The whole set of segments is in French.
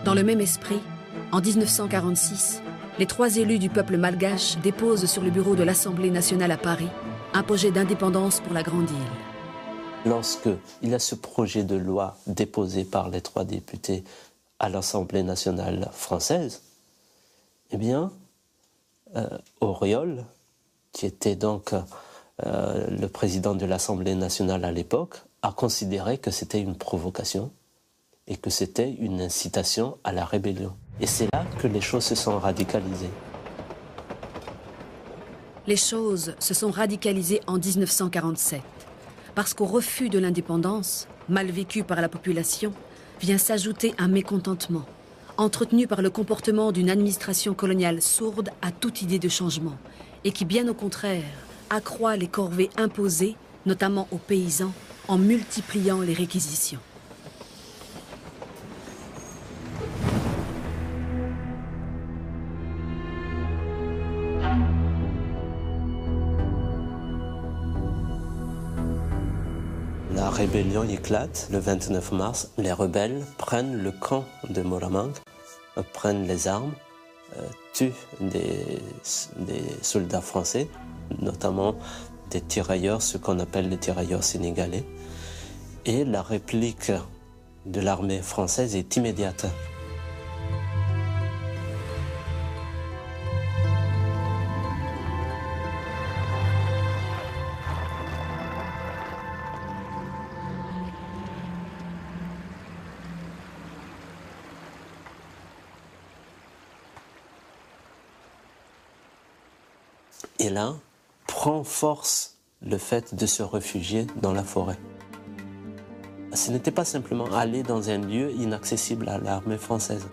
Dans le même esprit, en 1946, les 3 élus du peuple malgache déposent sur le bureau de l'Assemblée nationale à Paris un projet d'indépendance pour la Grande Île. Lorsqu'il y a ce projet de loi déposé par les 3 députés à l'Assemblée nationale française, eh bien, Auriol, qui était donc le président de l'Assemblée nationale à l'époque, a considéré que c'était une provocation et que c'était une incitation à la rébellion. Et c'est là que les choses se sont radicalisées. Les choses se sont radicalisées en 1947, parce qu'au refus de l'indépendance, mal vécu par la population, vient s'ajouter un mécontentement, entretenu par le comportement d'une administration coloniale sourde à toute idée de changement, et qui, bien au contraire, accroît les corvées imposées, notamment aux paysans, en multipliant les réquisitions. La rébellion éclate le 29 mars. Les rebelles prennent le camp de Moramang, prennent les armes, tuent des soldats français, notamment des tirailleurs, ce qu'on appelle les tirailleurs sénégalais. Et la réplique de l'armée française est immédiate. Et là, prend force le fait de se réfugier dans la forêt. Ce n'était pas simplement aller dans un lieu inaccessible à l'armée française,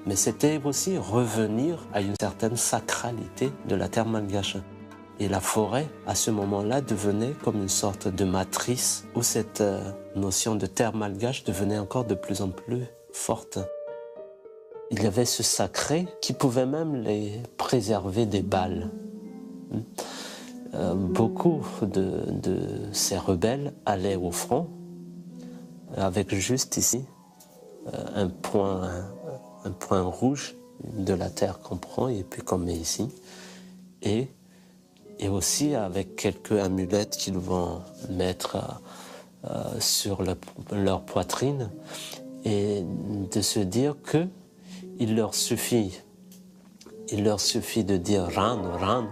mais c'était aussi revenir à une certaine sacralité de la terre malgache. Et la forêt, à ce moment-là, devenait comme une sorte de matrice où cette notion de terre malgache devenait encore de plus en plus forte. Il y avait ce sacré qui pouvait même les préserver des balles. Beaucoup de ces rebelles allaient au front avec juste ici un point rouge de la terre qu'on prend et puis qu'on met ici, et aussi avec quelques amulettes qu'ils vont mettre sur leur poitrine, et de se dire que il leur suffit de dire Ran, Ran,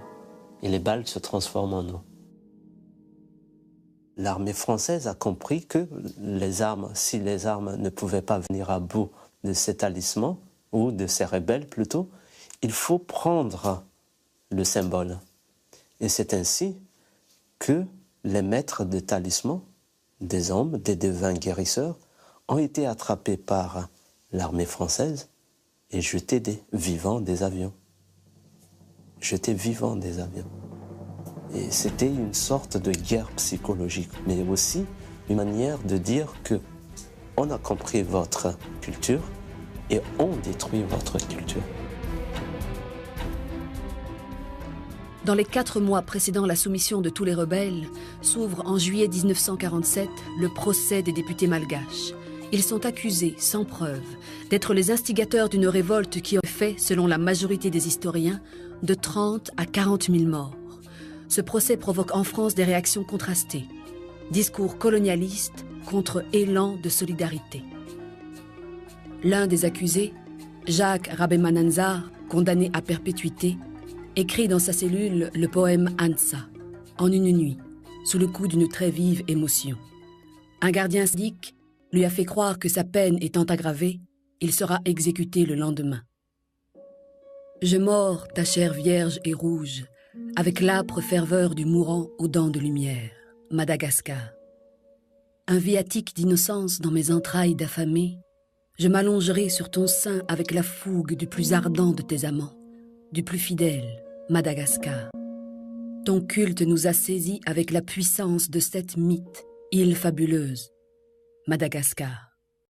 et les balles se transforment en eau. L'armée française a compris que si les armes ne pouvaient pas venir à bout de ces talismans, ou de ces rebelles plutôt, il faut prendre le symbole. Et c'est ainsi que les maîtres de talismans, des hommes, des devins guérisseurs, ont été attrapés par l'armée française et jetés vivants des avions. Jetés vivants des avions. Et c'était une sorte de guerre psychologique, mais aussi une manière de dire que on a compris votre culture et on détruit votre culture. Dans les 4 mois précédant la soumission de tous les rebelles, s'ouvre en juillet 1947 le procès des députés malgaches. Ils sont accusés, sans preuve, d'être les instigateurs d'une révolte qui aurait fait, selon la majorité des historiens, de 30 à 40 000 morts. Ce procès provoque en France des réactions contrastées. Discours colonialiste contre élan de solidarité. L'un des accusés, Jacques Rabemananzar, condamné à perpétuité, écrit dans sa cellule le poème Ansa, en une nuit, sous le coup d'une très vive émotion. Un gardien sadique lui a fait croire que sa peine étant aggravée, il sera exécuté le lendemain. Je mords ta chair vierge et rouge, avec l'âpre ferveur du mourant aux dents de lumière, Madagascar. Un viatique d'innocence dans mes entrailles d'affamé, je m'allongerai sur ton sein avec la fougue du plus ardent de tes amants, du plus fidèle, Madagascar. Ton culte nous a saisis avec la puissance de cette mythe, île fabuleuse, Madagascar.